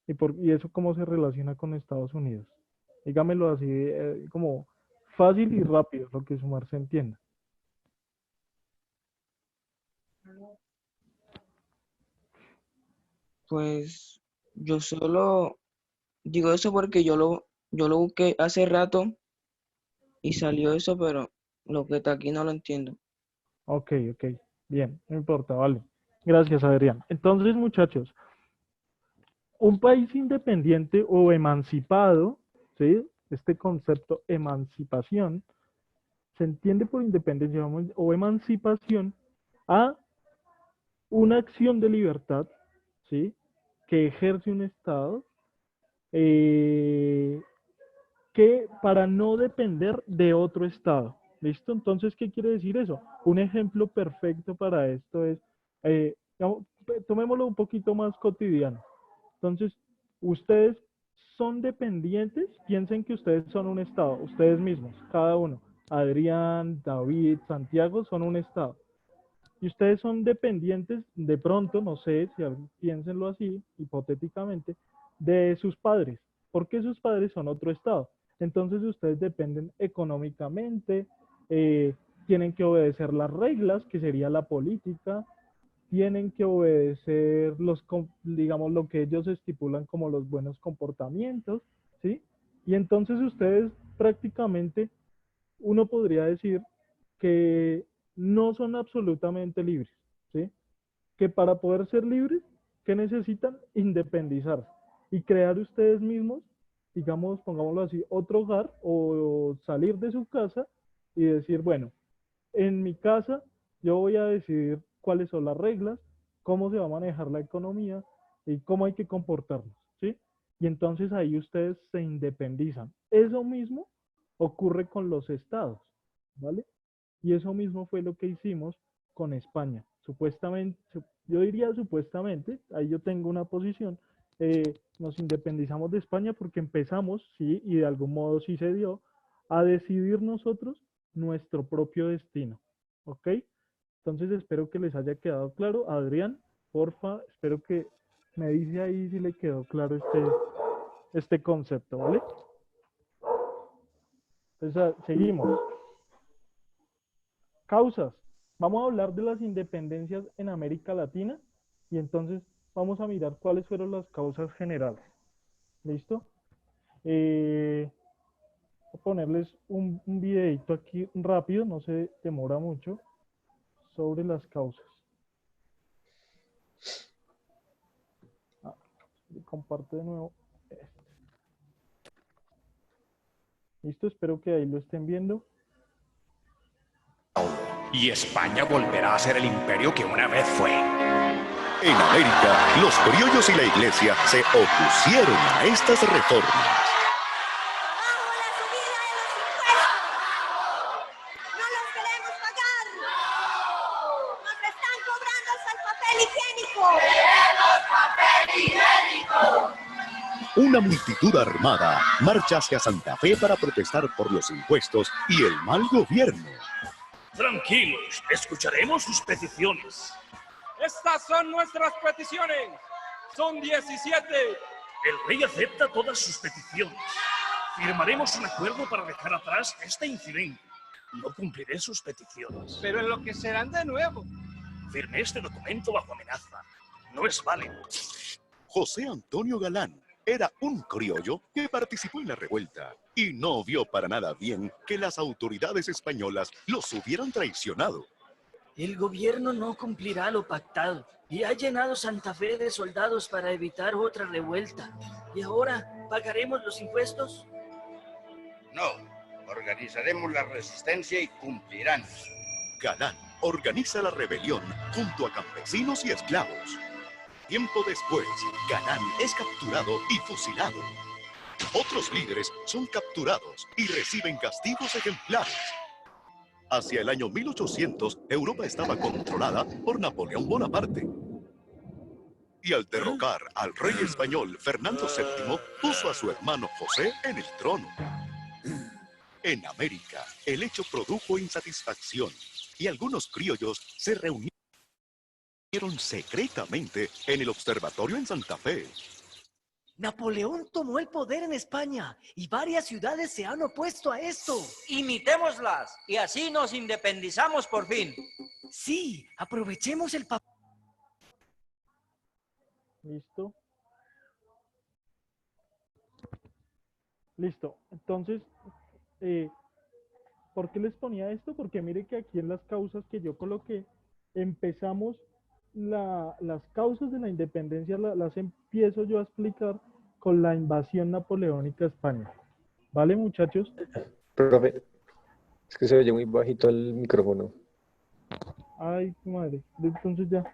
¿Y eso cómo se relaciona con Estados Unidos? Dígamelo así, como fácil y rápido, lo que su merced entienda. Pues yo solo digo eso porque yo lo busqué hace rato y salió eso, pero lo que está aquí no lo entiendo. Ok, ok, bien, no importa, vale. Gracias, Adrián. Entonces, muchachos, un país independiente o emancipado, ¿sí? Este concepto emancipación se entiende por independencia o emancipación a una acción de libertad, ¿sí? Que ejerce un Estado eh, que para no depender de otro Estado. ¿Listo? Entonces, ¿qué quiere decir eso? Un ejemplo perfecto para esto es, tomémoslo un poquito más cotidiano. Entonces, ustedes son dependientes, piensen que ustedes son un Estado, ustedes mismos, cada uno. Adrián, David, Santiago son un Estado. Y ustedes son dependientes, de pronto, no sé, si piénsenlo así, hipotéticamente, de sus padres, porque sus padres son otro estado. Entonces ustedes dependen económicamente, tienen que obedecer las reglas, que sería la política, tienen que obedecer digamos, lo que ellos estipulan como los buenos comportamientos, ¿sí? Y entonces ustedes prácticamente, uno podría decir que no son absolutamente libres, ¿sí? Que para poder ser libres, ¿qué necesitan? Independizarse y crear ustedes mismos, digamos, pongámoslo así, otro hogar o salir de su casa y decir, bueno, en mi casa yo voy a decidir cuáles son las reglas, cómo se va a manejar la economía y cómo hay que comportarnos, ¿sí? Y entonces ahí ustedes se independizan. Eso mismo ocurre con los estados, ¿vale? Y eso mismo fue lo que hicimos con España. Supuestamente, yo diría supuestamente, ahí yo tengo una posición, nos independizamos de España porque empezamos, sí, y de algún modo sí se dio, a decidir nosotros nuestro propio destino. ¿Ok? Entonces espero que les haya quedado claro. Adrián, porfa, espero que me dice ahí si le quedó claro este concepto, ¿vale? Entonces, seguimos. Causas. Vamos a hablar de las independencias en América Latina y entonces vamos a mirar cuáles fueron las causas generales. ¿Listo? Voy a ponerles un videito aquí rápido, no se demora mucho, sobre las causas. Comparto de nuevo. Listo, espero que ahí lo estén viendo. Y España volverá a ser el imperio que una vez fue. En América, los criollos y la iglesia se opusieron a estas reformas. ¡Abajo la subida de los impuestos! ¡No los queremos pagar! ¡Nos están cobrando hasta el papel higiénico! ¡Queremos papel higiénico! Una multitud armada marcha hacia Santa Fe para protestar por los impuestos y el mal gobierno. Tranquilos, escucharemos sus peticiones. Estas son nuestras peticiones. Son 17. El rey acepta todas sus peticiones. Firmaremos un acuerdo para dejar atrás este incidente. No cumpliré sus peticiones. Pero enloquecerán de nuevo. Firmé este documento bajo amenaza. No es válido. José Antonio Galán era un criollo que participó en la revuelta y no vio para nada bien que las autoridades españolas los hubieran traicionado. El gobierno no cumplirá lo pactado y ha llenado Santa Fe de soldados para evitar otra revuelta. ¿Y ahora pagaremos los impuestos? No, organizaremos la resistencia y cumplirán. Galán organiza la rebelión junto a campesinos y esclavos. Tiempo después, Galán es capturado y fusilado. Otros líderes son capturados y reciben castigos ejemplares. Hacia el año 1800, Europa estaba controlada por Napoleón Bonaparte. Y al derrocar al rey español Fernando VII, puso a su hermano José en el trono. En América, el hecho produjo insatisfacción y algunos criollos se reunieron secretamente en el observatorio en Santa Fe. Napoleón tomó el poder en España y varias ciudades se han opuesto a esto. Imitémoslas y así nos independizamos por fin. Sí, aprovechemos el papel. Listo. Listo. Entonces, ¿por qué les ponía esto? Porque mire que aquí en las causas que yo coloqué, empezamos las causas de la independencia, las empiezo yo a explicar con la invasión napoleónica a España. ¿Vale, muchachos? Profe, es que se oye muy bajito el micrófono. Ay, madre. Entonces ya.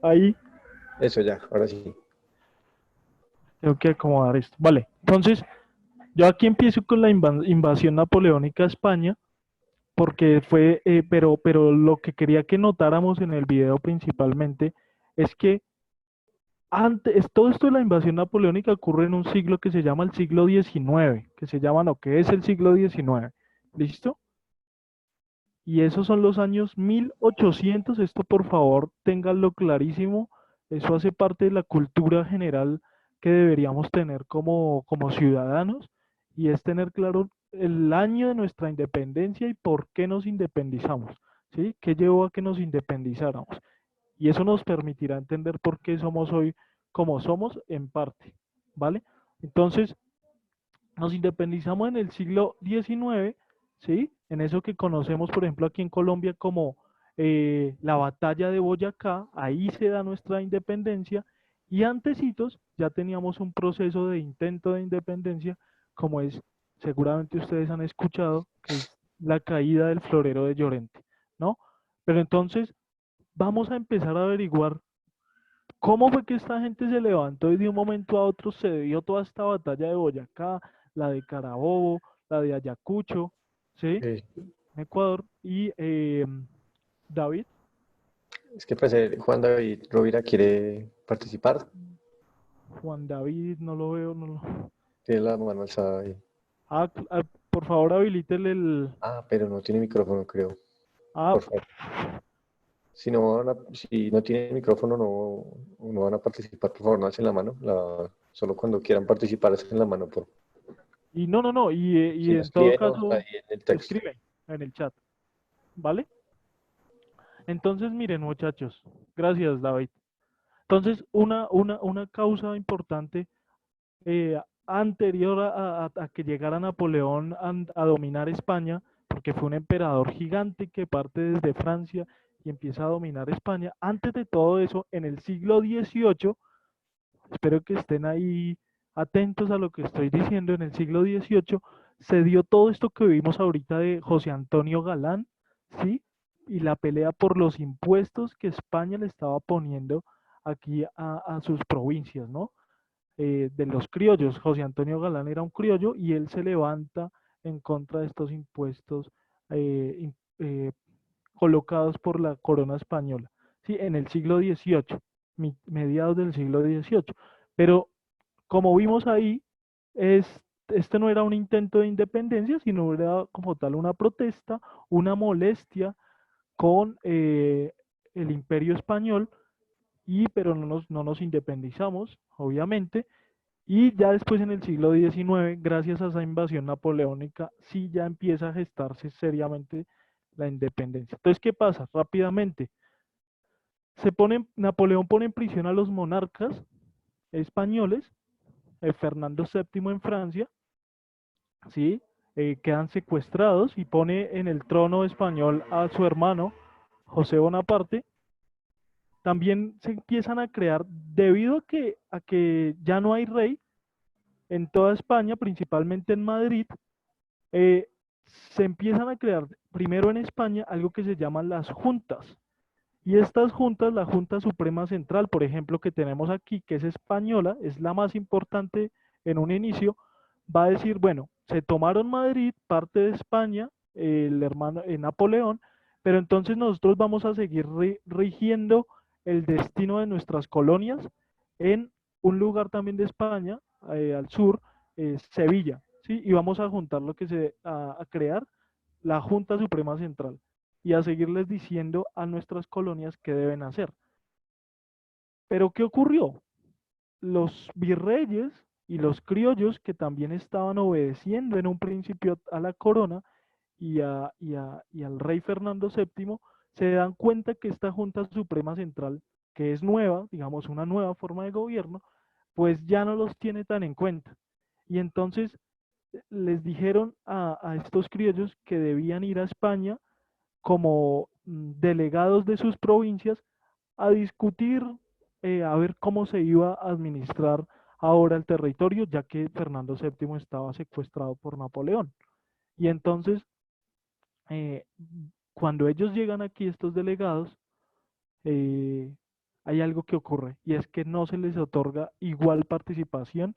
Ahí. Eso ya, ahora sí. Tengo que acomodar esto. Vale, entonces, yo aquí empiezo con la invasión napoleónica a España, porque fue, pero lo que quería que notáramos en el video principalmente es que todo esto de la invasión napoleónica ocurre en un siglo que se llama el siglo XIX, que es el siglo XIX, ¿listo? Y esos son los años 1800, esto por favor ténganlo clarísimo, eso hace parte de la cultura general que deberíamos tener como ciudadanos, y es tener claro el año de nuestra independencia y por qué nos independizamos, ¿sí? ¿Qué llevó a que nos independizáramos? Y eso nos permitirá entender por qué somos hoy como somos en parte, ¿vale? Entonces, nos independizamos en el siglo XIX, ¿sí? En eso que conocemos, por ejemplo, aquí en Colombia como la batalla de Boyacá, ahí se da nuestra independencia, y antecitos ya teníamos un proceso de intento de independencia, como es, seguramente ustedes han escuchado, que es la caída del florero de Llorente, ¿no? Pero entonces vamos a empezar a averiguar cómo fue que esta gente se levantó y de un momento a otro se dio toda esta batalla de Boyacá, la de Carabobo, la de Ayacucho, ¿sí? Sí. En Ecuador. Y David, Es que pues Juan David Rovira quiere participar. Juan David, no lo veo, no lo... Tiene la mano alzada ahí. Por favor, habilítele el... Ah, pero no tiene micrófono, creo. Ah, Por favor. Si si no tiene micrófono, no van a participar. Por favor, no hacen la mano. Solo cuando quieran participar, hacen la mano. y no, y Si no en todo escriben, caso, ahí en el texto. escriben en el chat, ¿vale? Entonces, miren, muchachos, gracias, David. Entonces, una causa importante anterior a que llegara Napoleón a dominar España, porque fue un emperador gigante que parte desde Francia y empieza a dominar España. Antes de todo eso, en el siglo XVIII, espero que estén ahí atentos a lo que estoy diciendo, en el siglo XVIII se dio todo esto que vimos ahorita de José Antonio Galán, ¿sí? Y la pelea por los impuestos que España le estaba poniendo aquí a sus provincias, ¿no? De los criollos. José Antonio Galán era un criollo y él se levanta en contra de estos impuestos colocados por la corona española, ¿sí? En el siglo XVIII, mediados del siglo XVIII. Pero como vimos ahí, este no era un intento de independencia, sino era como tal una protesta, una molestia con el imperio español, pero no nos independizamos, obviamente, y ya después en el siglo XIX, gracias a esa invasión napoleónica, sí ya empieza a gestarse seriamente la independencia. Entonces, ¿qué pasa? Rápidamente, Napoleón pone en prisión a los monarcas españoles, Fernando VII en Francia, ¿sí? Quedan secuestrados y pone en el trono español a su hermano, José Bonaparte. También se empiezan a crear, debido a que ya no hay rey, en toda España, principalmente en Madrid, se empiezan a crear primero en España algo que se llaman las juntas. Y estas juntas, la Junta Suprema Central, por ejemplo, que tenemos aquí, que es española, es la más importante en un inicio, va a decir, bueno, se tomaron Madrid, parte de España, el hermano Napoleón, pero entonces nosotros vamos a seguir rigiendo el destino de nuestras colonias en un lugar también de España, al sur, Sevilla, ¿sí? Y vamos a juntar a crear la Junta Suprema Central y a seguirles diciendo a nuestras colonias qué deben hacer. Pero ¿qué ocurrió? Los virreyes y los criollos, que también estaban obedeciendo en un principio a la corona y al rey Fernando VII, se dan cuenta que esta Junta Suprema Central, que es nueva, digamos una nueva forma de gobierno, pues ya no los tiene tan en cuenta. Y entonces les dijeron a estos criollos que debían ir a España como delegados de sus provincias a discutir, a ver cómo se iba a administrar ahora el territorio, ya que Fernando VII estaba secuestrado por Napoleón. Y entonces, eh, cuando ellos llegan aquí, estos delegados, hay algo que ocurre, y es que no se les otorga igual participación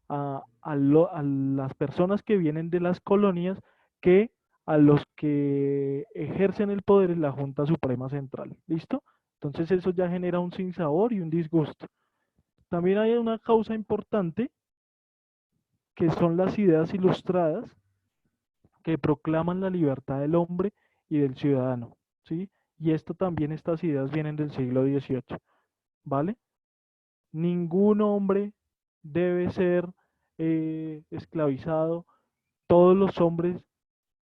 a las personas que vienen de las colonias que a los que ejercen el poder en la Junta Suprema Central. ¿Listo? Entonces eso ya genera un sinsabor y un disgusto. También hay una causa importante que son las ideas ilustradas que proclaman la libertad del hombre y del ciudadano, ¿sí? Y esto también, estas ideas vienen del siglo XVIII, ¿vale? Ningún hombre debe ser esclavizado. Todos los hombres,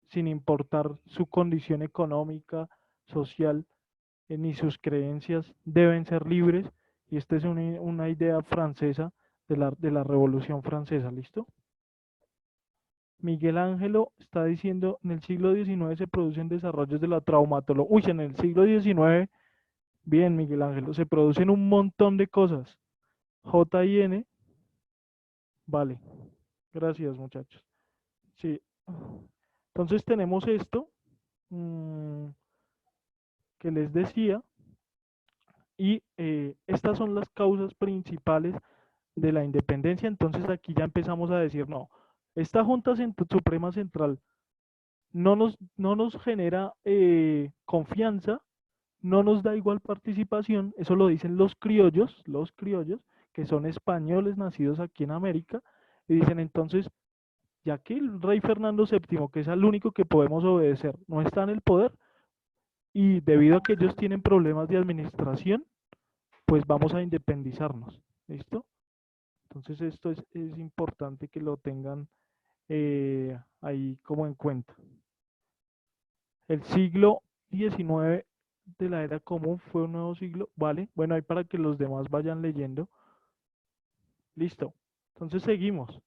sin importar su condición económica, social, ni sus creencias, deben ser libres. Y esta es una idea francesa de la Revolución Francesa, ¿listo? Miguel Ángelo está diciendo, en el siglo XIX se producen desarrollos de la traumatología. Uy, en el siglo XIX, bien, Miguel Ángelo, se producen un montón de cosas. J-I-N, vale, gracias muchachos. Sí, entonces tenemos esto que les decía, y estas son las causas principales de la independencia. Entonces aquí ya empezamos a decir, no, esta Junta Suprema Central no nos genera confianza, no nos da igual participación. Eso lo dicen los criollos, que son españoles nacidos aquí en América, y dicen entonces, ya que el rey Fernando VII, que es el único que podemos obedecer, no está en el poder, y debido a que ellos tienen problemas de administración, pues vamos a independizarnos, ¿listo? Entonces esto es importante que lo tengan ahí como en cuenta. El siglo XIX de la era común fue un nuevo siglo, ¿vale? Bueno, ahí para que los demás vayan leyendo. Listo. Entonces seguimos.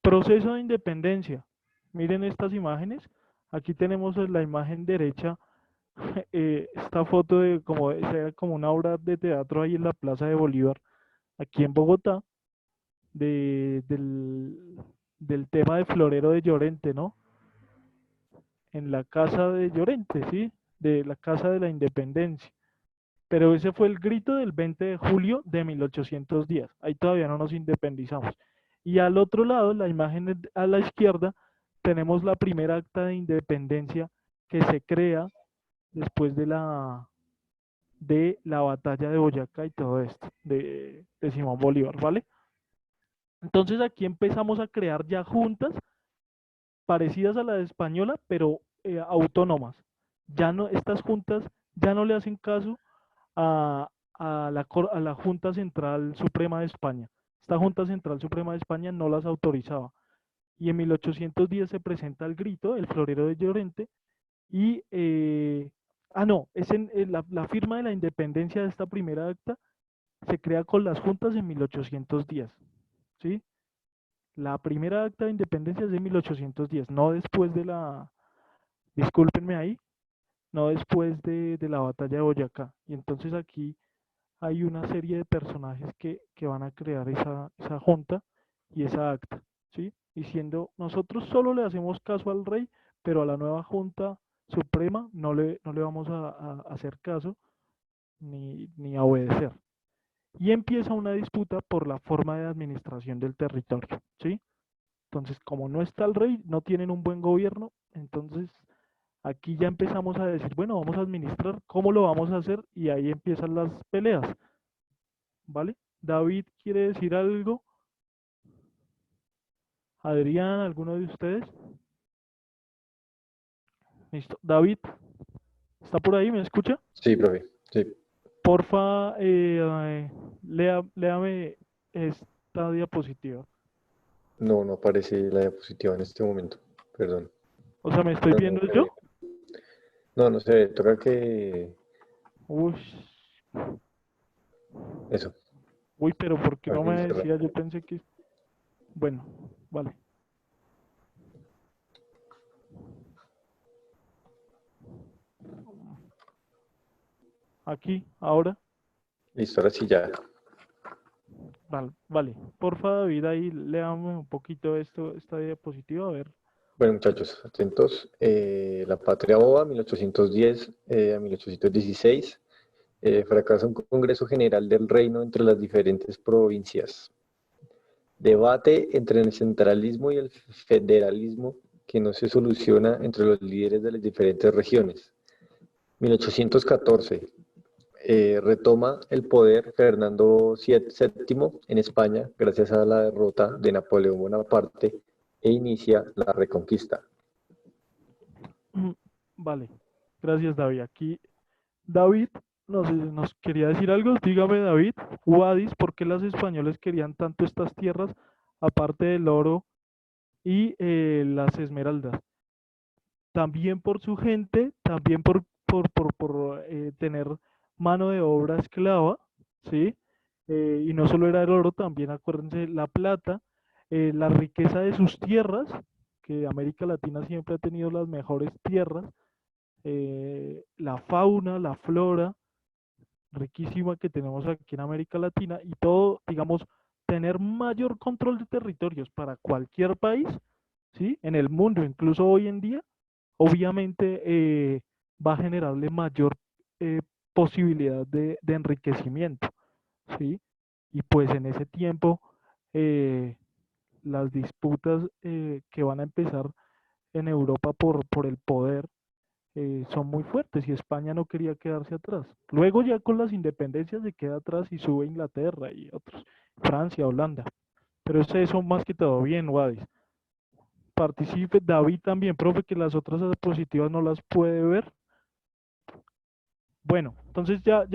Proceso de independencia. Miren estas imágenes. Aquí tenemos la imagen derecha, esta foto de como una obra de teatro ahí en la Plaza de Bolívar, aquí en Bogotá, del tema de Florero de Llorente, ¿no? En la casa de Llorente, ¿sí? De la Casa de la Independencia. Pero ese fue el grito del 20 de julio de 1810. Ahí todavía no nos independizamos. Y al otro lado, la imagen a la izquierda, tenemos la primera acta de independencia que se crea después de la batalla de Boyacá y todo esto, de Simón Bolívar, ¿vale? Entonces aquí empezamos a crear ya juntas parecidas a la de española, pero autónomas. Ya no, estas juntas ya no le hacen caso a la Junta Central Suprema de España. Esta Junta Central Suprema de España no las autorizaba. Y en 1810 se presenta el grito, el Florero de Llorente, y, no, la firma de la independencia de esta primera acta se crea con las juntas en 1810, ¿sí? La primera acta de independencia es de 1810, no después de discúlpenme ahí, no después de la batalla de Boyacá. Y entonces aquí hay una serie de personajes que van a crear esa junta y esa acta, ¿sí? Diciendo, nosotros solo le hacemos caso al rey, pero a la nueva Junta Suprema no le vamos a hacer caso ni a obedecer. Y empieza una disputa por la forma de administración del territorio, ¿sí? Entonces, como no está el rey, no tienen un buen gobierno, entonces aquí ya empezamos a decir, bueno, vamos a administrar, ¿cómo lo vamos a hacer? Y ahí empiezan las peleas, ¿vale? David, ¿quiere decir algo? Adrián, ¿alguno de ustedes? Listo. David, ¿está por ahí? ¿Me escucha? Sí, profe. Sí. Porfa, léame esta diapositiva. No, no aparece la diapositiva en este momento. Perdón. O sea, ¿me estoy viendo yo? No, no se ve. Toca que... Uy. Eso. Uy, pero ¿por qué no me Ahí decía? Yo pensé que... Bueno, vale. Aquí, ahora. Listo, ahora sí ya. Vale. Porfa, David, ahí léame un poquito esta diapositiva, a ver. Bueno, muchachos, atentos. La Patria Boba, 1810 a 1816. Fracasa un Congreso General del Reino entre las diferentes provincias. Debate entre el centralismo y el federalismo que no se soluciona entre los líderes de las diferentes regiones. 1814. Retoma el poder Fernando VII en España gracias a la derrota de Napoleón Bonaparte e inicia la Reconquista. Vale, gracias David. Aquí David nos quería decir algo. Dígame, David, Wadis, ¿por qué los españoles querían tanto estas tierras, aparte del oro y las esmeraldas? También por su gente, también por tener mano de obra esclava, ¿sí? Y no solo era el oro, también acuérdense la plata, la riqueza de sus tierras, que América Latina siempre ha tenido las mejores tierras, la fauna, la flora riquísima que tenemos aquí en América Latina y todo, digamos, tener mayor control de territorios para cualquier país, ¿sí? En el mundo, incluso hoy en día, obviamente va a generarle mayor posibilidad de enriquecimiento, ¿sí? Y pues en ese tiempo, las disputas que van a empezar en Europa por el poder son muy fuertes y España no quería quedarse atrás. Luego ya con las independencias se queda atrás y sube Inglaterra y otros, Francia, Holanda. Pero es eso más que todo. Bien, Wadis. Participe, David también, profe, que las otras diapositivas no las puede ver. Bueno, entonces ya,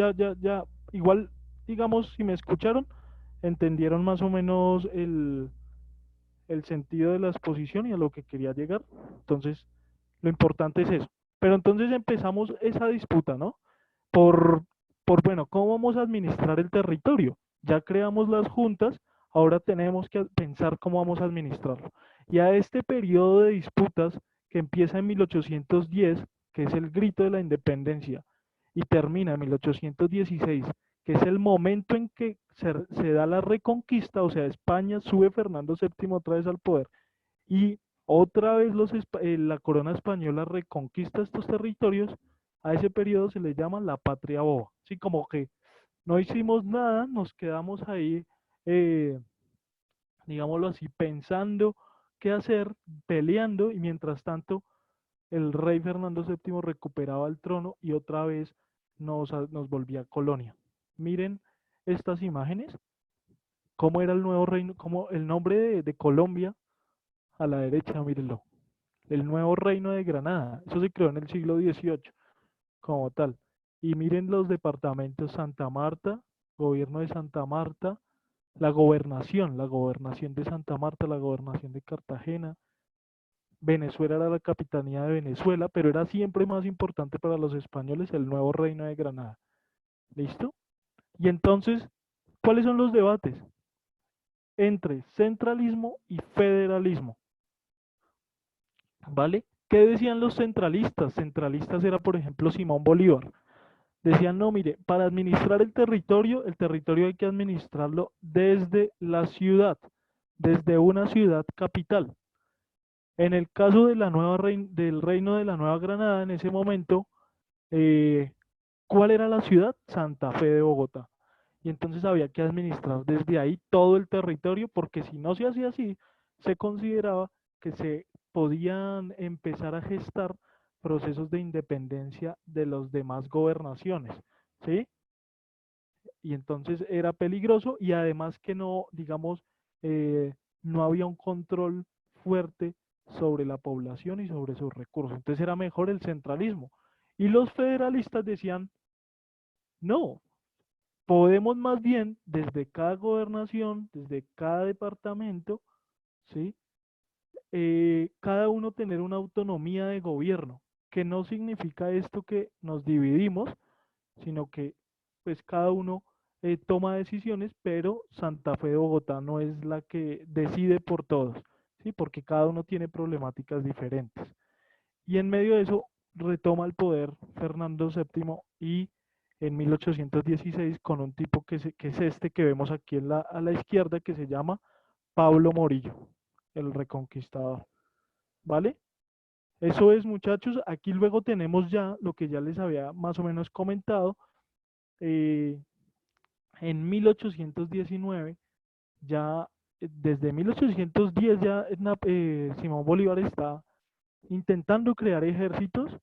igual, digamos, si me escucharon, entendieron más o menos el sentido de la exposición y a lo que quería llegar. Entonces, lo importante es eso. Pero entonces empezamos esa disputa, ¿no? Por, bueno, ¿cómo vamos a administrar el territorio? Ya creamos las juntas, ahora tenemos que pensar cómo vamos a administrarlo. Y a este periodo de disputas que empieza en 1810, que es el grito de la independencia, y termina en 1816, que es el momento en que se da la reconquista, o sea, España sube Fernando VII otra vez al poder, y otra vez la corona española reconquista estos territorios. A ese periodo se le llama la patria boba. Así como que no hicimos nada, nos quedamos ahí, eh, digámoslo así, pensando qué hacer, peleando, y mientras tanto el rey Fernando VII recuperaba el trono y otra vez nos volvía colonia. Miren estas imágenes, cómo era el nuevo reino, cómo el nombre de Colombia a la derecha, mírenlo. El nuevo reino de Granada. Eso se creó en el siglo XVIII como tal. Y miren los departamentos: Santa Marta, gobierno de Santa Marta, la gobernación de Santa Marta, la gobernación de Cartagena. Venezuela era la capitanía de Venezuela, pero era siempre más importante para los españoles el nuevo reino de Granada. ¿Listo? Y entonces, ¿cuáles son los debates? Entre centralismo y federalismo. ¿Vale? ¿Qué decían los centralistas? Centralistas era, por ejemplo, Simón Bolívar. Decían, no, mire, para administrar el territorio hay que administrarlo desde la ciudad, desde una ciudad capital. En el caso de del reino de la Nueva Granada, en ese momento, ¿cuál era la ciudad? Santa Fe de Bogotá. Y entonces había que administrar desde ahí todo el territorio, porque si no se hacía así, se consideraba que se podían empezar a gestar procesos de independencia de las demás gobernaciones, ¿sí? Y entonces era peligroso y además que no, digamos, no había un control fuerte sobre la población y sobre sus recursos. Entonces era mejor el centralismo. Y los federalistas decían, no, podemos más bien desde cada gobernación, desde cada departamento, ¿sí? Cada uno tener una autonomía de gobierno, que no significa esto que nos dividimos, sino que pues cada uno toma decisiones, pero Santa Fe de Bogotá no es la que decide por todos, ¿sí? Porque cada uno tiene problemáticas diferentes. Y en medio de eso retoma el poder Fernando VII y en 1816 con un tipo que es este que vemos aquí a la izquierda, que se llama Pablo Morillo, el reconquistador. ¿Vale? Eso es, muchachos. Aquí luego tenemos ya lo que ya les había más o menos comentado. En 1819, ya desde 1810 ya Simón Bolívar está intentando crear ejércitos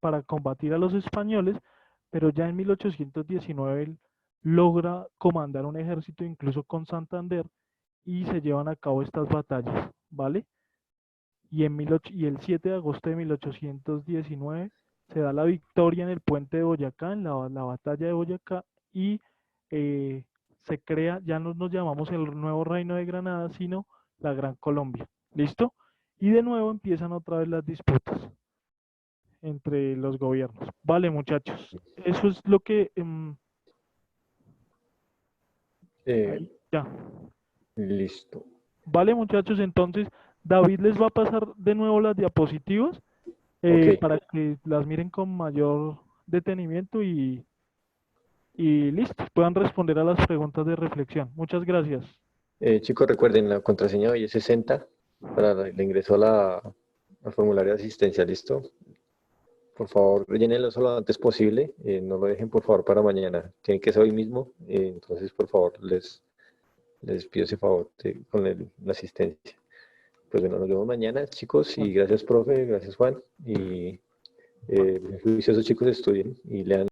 para combatir a los españoles, pero ya en 1819 él logra comandar un ejército incluso con Santander y se llevan a cabo estas batallas, ¿vale? Y el 7 de agosto de 1819 se da la victoria en el puente de Boyacá, en la batalla de Boyacá, y se crea, ya no nos llamamos el nuevo Reino de Granada, sino la Gran Colombia. ¿Listo? Y de nuevo empiezan otra vez las disputas entre los gobiernos. Vale, muchachos. Eso es lo que... ahí, ya. Listo. Vale, muchachos, entonces David les va a pasar de nuevo las diapositivas Ok. para que las miren con mayor detenimiento y listo, puedan responder a las preguntas de reflexión. Muchas gracias. Chicos, recuerden, la contraseña hoy es 60 para el ingreso al formulario de asistencia, ¿listo? Por favor, rellénenlo lo antes posible, no lo dejen por favor para mañana, tiene que ser hoy mismo, entonces por favor les pido ese favor con la asistencia. Pues bueno, nos vemos mañana, chicos, y gracias, profe, gracias, Juan, y juiciosos chicos, estudien y lean.